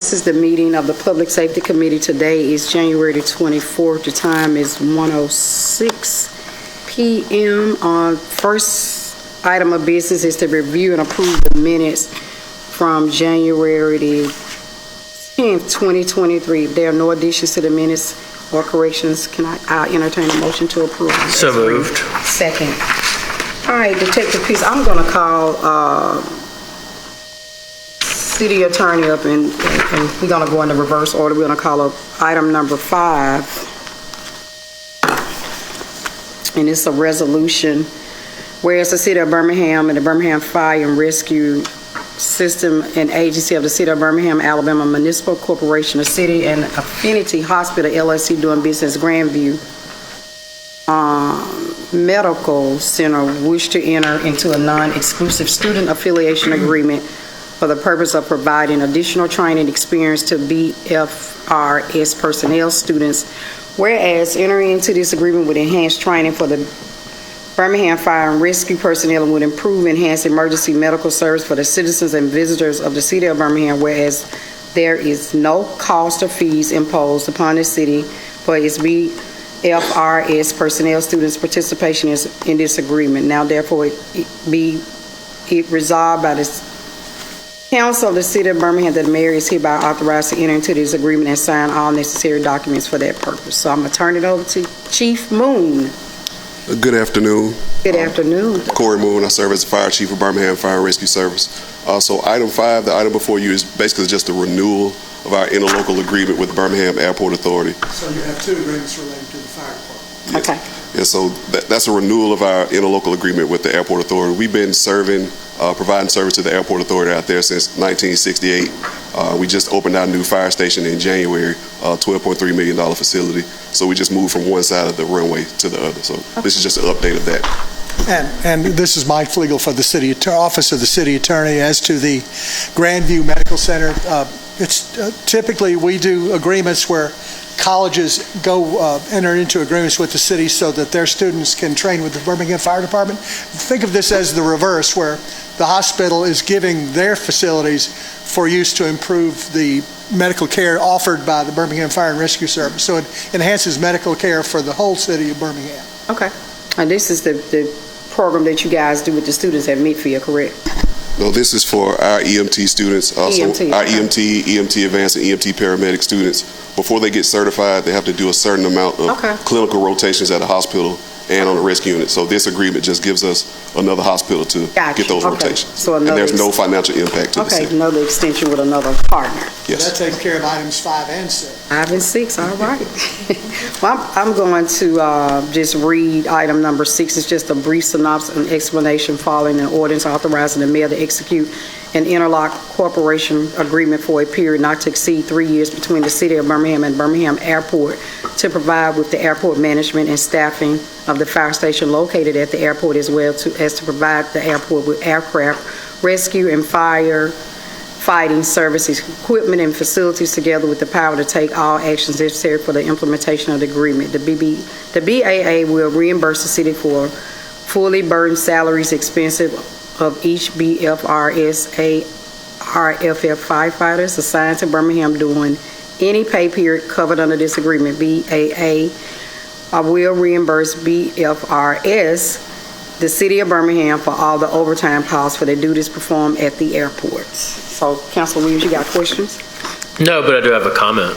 This is the meeting of the Public Safety Committee. Today is January the 24th. The time is 1:06 p.m. First item of business is to review and approve the minutes from January the 10th, 2023. If there are no additions to the minutes or corrections, I'll entertain a motion to approve. So moved. Second. All right, Detective Peace, I'm going to call City Attorney up, and we're going to go in the reverse order. We're going to call up item number 5. And it's a resolution whereas the City of Birmingham and the Birmingham Fire and Rescue System and Agency of the City of Birmingham, Alabama Municipal Corporation, a city and Affinity Hospital, LLC, doing business Grandview Medical Center, wish to enter into a non-exclusive student affiliation agreement for the purpose of providing additional training experience to BFRS personnel students, whereas entering into this agreement would enhance training for the Birmingham Fire and Rescue personnel and would improve enhance emergency medical service for the citizens and visitors of the City of Birmingham, whereas there is no cost or fees imposed upon the city for its BFRS personnel students' participation in this agreement. Now, therefore, it resolved by the Council of the City of Birmingham that the mayor is hereby authorized to enter into this agreement and sign all necessary documents for that purpose. So I'm going to turn it over to Chief Moon. Good afternoon. Good afternoon. Corey Moon. I serve as the Fire Chief of Birmingham Fire and Rescue Service. So item 5, the item before you is basically just a renewal of our interlocal agreement with the Birmingham Airport Authority. So you have 2 agreements related to the fire department. Yes. Okay. Yeah, so that's a renewal of our interlocal agreement with the Airport Authority. We've been providing service to the Airport Authority out there since 1968. We just opened our new fire station in January, $12.3 million facility. So we just moved from one side of the runway to the other. So this is just an update of that. And this is Mike Flegel for the Office of the City Attorney. As to the Grandview Medical Center, it's typically we do agreements where colleges go enter into agreements with the city so that their students can train with the Birmingham Fire Department. Think of this as the reverse, where the hospital is giving their facilities for use to improve the medical care offered by the Birmingham Fire and Rescue Service. So it enhances medical care for the whole city of Birmingham. Okay. And this is the program that you guys do with the students at Midfield, correct? No, this is for our EMT students, also EMT, our okay. EMT advanced and EMT paramedic students. Before they get certified, they have to do a certain amount of clinical rotations at a hospital and on the rescue unit. So this agreement just gives us another hospital to get those rotations. So and there's no financial impact to the city. Okay, another extension with another partner. Yes. That takes care of items 5 and 6. 5 and 6, all right. Well, I'm going to just read item number 6. It's just a brief synopsis and explanation following an ordinance authorizing the mayor to execute an interlock corporation agreement for a period not to exceed 3 years between the City of Birmingham and Birmingham Airport to provide with the airport management and staffing of the fire station located at the airport, as well as to provide the airport with aircraft rescue and fire fighting services, equipment, and facilities, together with the power to take all actions necessary for the implementation of the agreement. The BAA will reimburse the city for fully burdened salaries, expenses of each BFRS RFF firefighters assigned to Birmingham during any pay period covered under this agreement. BAA will reimburse BFRS, the City of Birmingham, for all the overtime costs for their duties performed at the airports. So, Councilor Williams, you got questions? No, but I do have a comment.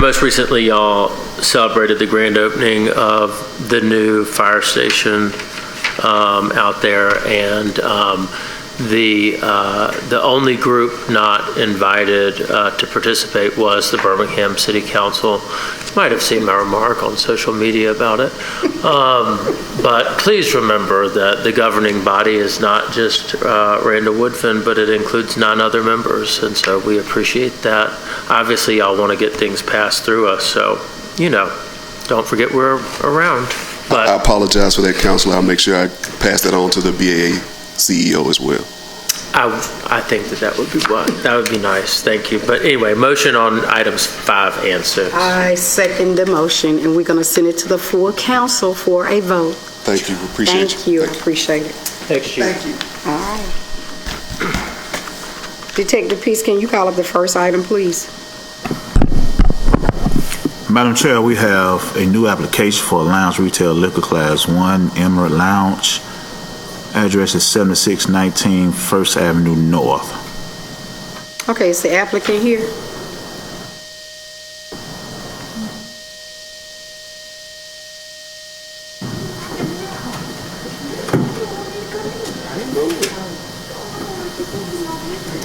Most recently y'all celebrated the grand opening of the new fire station out there, and the only group not invited to participate was the Birmingham City Council. You might have seen my remark on social media about it. But please remember that the governing body is not just Randall Woodfin, but it includes 9 other members, and so we appreciate that. Obviously, y'all want to get things passed through us, so, don't forget we're around. But I apologize for that, Councilor. I'll make sure I pass that on to the BAA CEO as well. I think that would be nice. Thank you. But anyway, motion on items 5 and 6. I second the motion, and we're going to send it to the full council for a vote. Thank you. Appreciate you. Thank you. Appreciate it. Thanks, Chief. Thank you. All right. Detective Peace, can you call up the first item, please? Madam Chair, we have a new application for a lounge retail liquor class 1 Emerald Lounge. Address is 7619 First Avenue North. Okay, is the applicant here?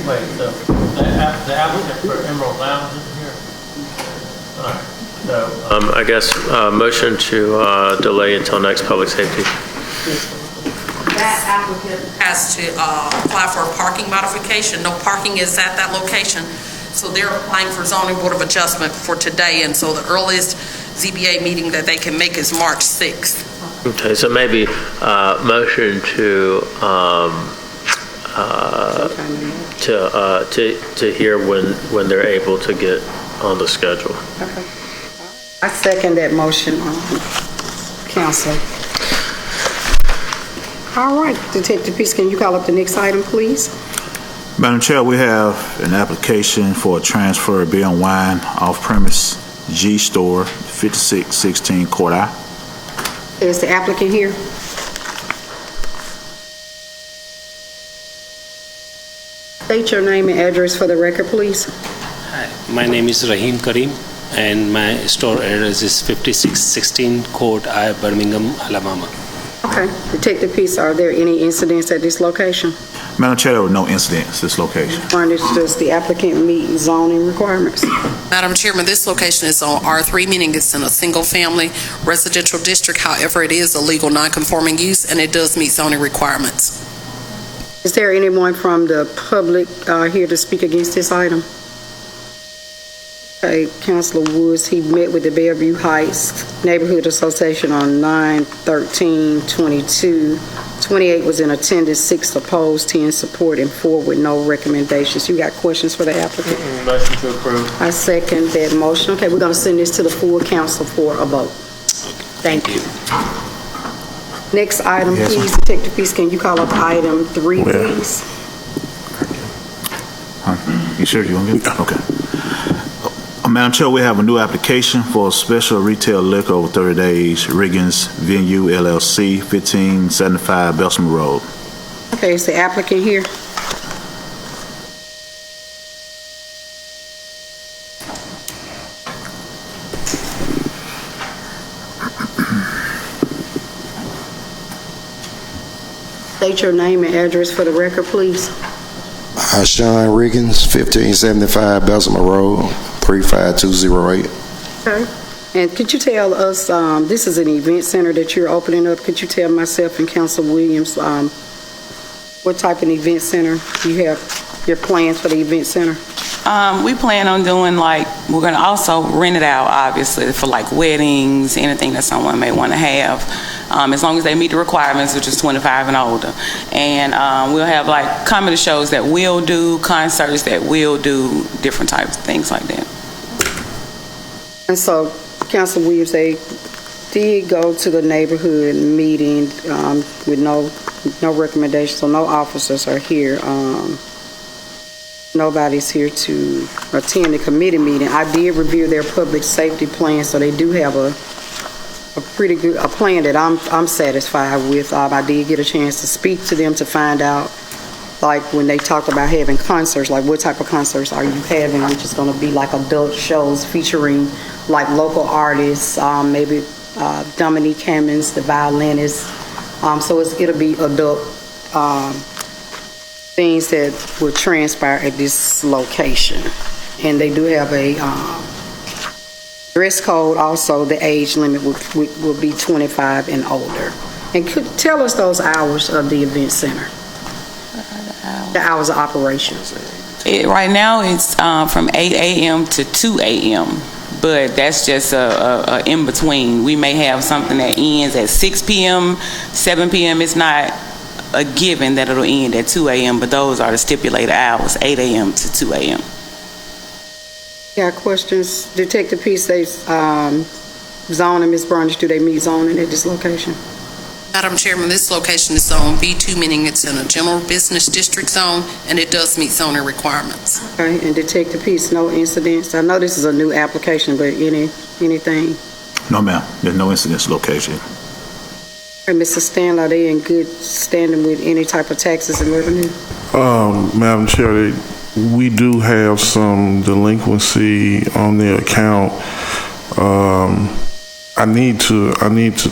Wait, so the applicant for Emerald Lounge is here? All right. So, I guess, motion to delay until next public safety. That applicant has to apply for a parking modification. No parking is at that location. So they're applying for zoning board of adjustment for today. And so the earliest ZBA meeting that they can make is March 6th. Okay, so maybe motion to hear when they're able to get on the schedule. Okay. I second that motion, Council. All right, Detective Peace, can you call up the next item, please? Madam Chair, we have an application for a transfer of beer and wine off-premise G Store, 5616 Court I. Is the applicant here? State your name and address for the record, please. Hi, my name is Rahim Karim, and my store address is 5616 Court I, Birmingham, Alabama. Okay. Detective Peace, are there any incidents at this location? Madam Chair, there were no incidents at this location. Does the applicant meet zoning requirements? Madam Chairman, this location is on R3, meaning it's in a single-family residential district. However, it is a legal non-conforming use, and it does meet zoning requirements. Is there anyone from the public here to speak against this item? Okay, Councilor Woods, he met with the Bellevue Heights Neighborhood Association on 9/13/22. 28 was in attendance, 6 opposed, 10 support, and 4 with no recommendations. You got questions for the applicant? Motion to approve. I second that motion. Okay, we're going to send this to the full council for a vote. Thank you. Next item, Yes, please. Detective Peace, can you call up item 3, please? You sure you want to get? Okay. Madam Chair, we have a new application for a special retail liquor over 30 days, Riggins Venue LLC, 1575 Bessemer Road. Okay, is the applicant here? State your name and address for the record, please. Sean Riggins, 1575 Bessemer Road, 35208. Okay. And could you tell us, this is an event center that you're opening up. Could you tell myself and Council Williams what type of event center you have, your plans for the event center? We plan on doing we're going to also rent it out, obviously, for weddings, anything that someone may want to have, as long as they meet the requirements, which is 25 and older. And we'll have comedy shows that we'll do, concerts that we'll do, different types of things like that. And so, Council Williams, they did go to the neighborhood meeting with no recommendations, so no officers are here. Nobody's here to attend the committee meeting. I did review their public safety plan, so they do have a pretty good plan that I'm satisfied with. I did get a chance to speak to them to find out, when they talked about having concerts, what type of concerts are you having, which is going to be adult shows featuring local artists, maybe Dominique Hammonds, the violinist. So it'll be adult things that will transpire at this location. And they do have a dress code. Also, the age limit will be 25 and older. And could tell us those hours of the event center, the hours of operations. Right now, it's from 8 a.m. to 2 a.m., but that's just a in-between. We may have something that ends at 6 p.m., 7 p.m. It's not a given that it'll end at 2 a.m., but those are the stipulated hours, 8 a.m. to 2 a.m. Got questions? Detective Peace, zoning, Ms. Burns, do they meet zoning at this location? Madam Chairman, this location is zone B2, meaning it's in a general business district zone, and it does meet zoning requirements. Okay, and Detective Peace, no incidents? I know this is a new application, but anything? No, ma'am. There's no incidents location. Hey, Mr. Stanley, are they in good standing with any type of taxes and revenue? Madam Chair, we do have some delinquency on the account. I need to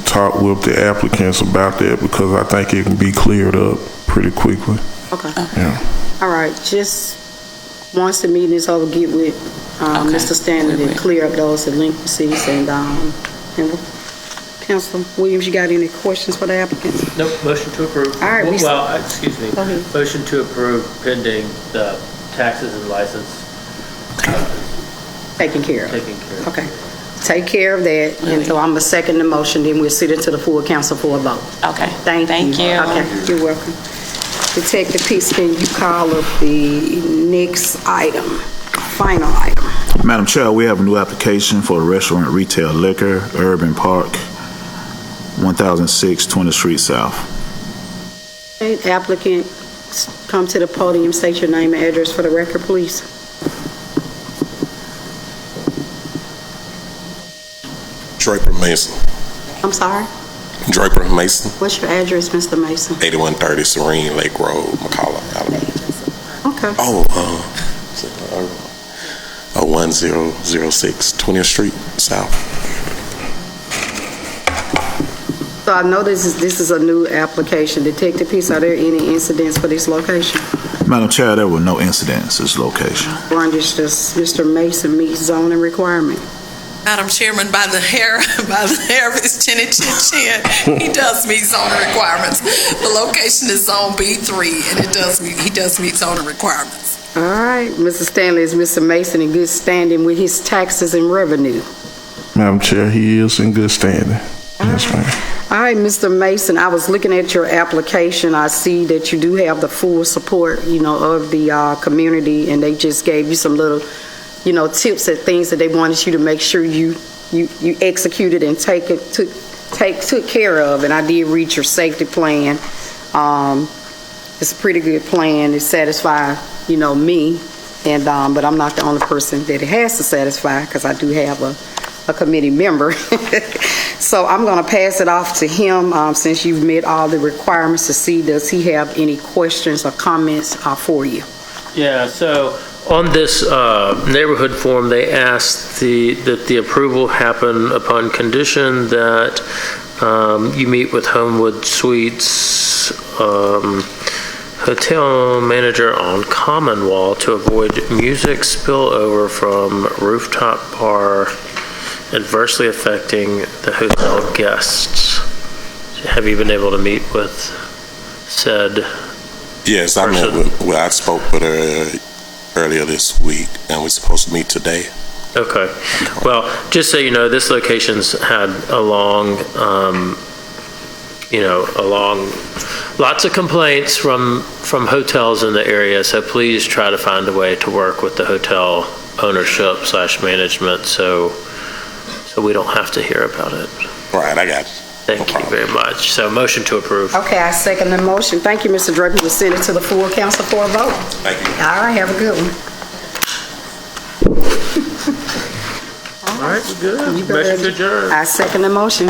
talk with the applicants about that because I think it can be cleared up pretty quickly. Okay. Yeah. All right, just once the meeting is over, get with Mr. Stanley and clear up those delinquencies. And Councilor Williams, you got any questions for the applicants? Nope, motion to approve. All right, Well, excuse me. Go ahead. Motion to approve pending the taxes and license Taken care of. taken care of. Okay. Take care of that, and so I'm going to second the motion, then we'll sit into the full council for a vote. Okay. Thank you. you. Okay, you're welcome. Detective Peace, can you call up the next item, final item? Madam Chair, we have a new application for a restaurant retail liquor, Urban Park, 1006 20th Street South. Okay, applicant, come to the podium, state your name and address for the record, please. Draper Mason. I'm sorry? Draper Mason, What's your address, Mr. Mason? 8130 Serene Lake Road, McCalla, Alabama. Okay. 1006 20th Street South. So I know this is a new application. Detective Peace, are there any incidents for this location? Madam Chair, there were no incidents at this location. Just Mr. Mason meets zoning requirement. Madam Chairman, by the hair of his chinny chin chin, he does meet zoning requirements. The location is zone B3, and he does meet zoning requirements. All right, Mr. Stanley, is Mr. Mason in good standing with his taxes and revenue? Madam Chair, he is in good standing. Yes, ma'am. All right, Mr. Mason, I was looking at your application. I see that you do have the full support, of the community, and they just gave you some little, tips and things that they wanted you to make sure you executed and took care of. And I did read your safety plan. It's a pretty good plan. It satisfies, me, and but I'm not the only person that it has to satisfy because I do have a committee member. So I'm going to pass it off to him since you've met all the requirements to see does he have any questions or comments for you. Yeah, so on this neighborhood form, they asked that the approval happen upon condition that you meet with Homewood Suites hotel manager on Common Wall to avoid music spillover from rooftop bar adversely affecting the hotel guests. Have you been able to meet with said Yes, I spoke with her earlier this week, and we're supposed to meet today. Okay. Well, just so you know, this location's had lots of complaints from hotels in the area, so please try to find a way to work with the hotel ownership / management so we don't have to hear about it. Right, I got it. Thank you very much. So motion to approve. Okay, I second the motion. Thank you, Mr. Draper. We'll send it to the full council for a vote. Thank you. All right, have a good one. All right, we're good. You better- Motion to adjourn. I second the motion.